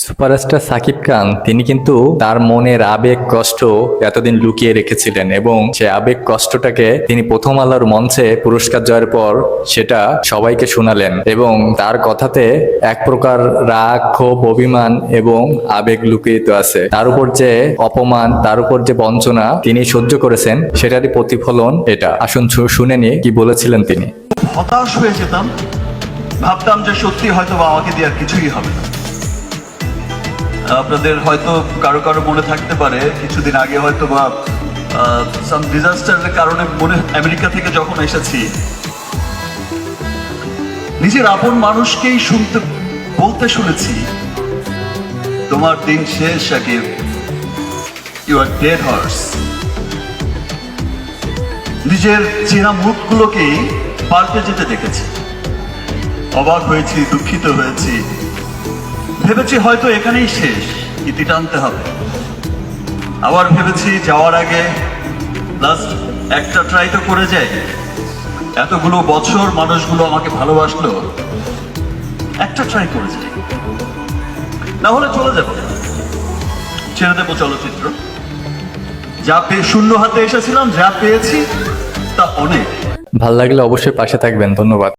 Superstar Shakib Khan তিনি কিন্তু তার মনের আবেগ কষ্ট এতদিন লুকিয়ে রেখেছিলেন এবং সে আবেগ কষ্টটাকে তিনি প্রথম আলোর মঞ্চে পুরস্কার জয়ের পর সেটা সবাইকে শোনালেন এবং তার কথাতে এক প্রকার রাগ ক্ষোভ অভিমান এবং আবেগ লুকিয়ে আছে। তার উপর যে অপমান, তার উপর যে বঞ্চনা তিনি সহ্য করেছেন সেটারই প্রতিফলন এটা। আসুন শুনে নিয়ে কি বলেছিলেন তিনি। হতাশ হয়ে যেতাম, ভাবতাম যে সত্যি হয়তো বা আমাকে দিয়ে আর কিছুই হবে না। আপনাদের হয়তো কারো কারো মনে থাকতে পারে কিছুদিন আগে হয়তো বা সাম ডিজাস্টারের কারণে মনে আমেরিকা থেকে যখন এসেছি, নিজের আপন মানুষকেই বলতে শুনেছি, তোমার দিন শেষ Shakib, you are dead horse. নিজের চেনা মুখগুলোকেই পাল্টে যেতে দেখেছি, অবাক হয়েছি, দুঃখিত হয়েছি, ভেবেছি হয়তো এখানেই শেষ, ইতি টানতে হবে। আবার ভেবেছি যাওয়ার আগে লাস্ট একটা ট্রাই তো করে যাই, এতগুলো বছর মানুষগুলো আমাকে ভালোবাসলো, একটা ট্রাই করে যাই, না হলে চলে যাবো, ছেড়ে দেবো চলচ্চিত্র। যা পেয়ে শূন্য হাতে এসেছিলাম, যা পেয়েছি তা অনেক। ভাল লাগলে অবশ্যই পাশে থাকবেন। ধন্যবাদ।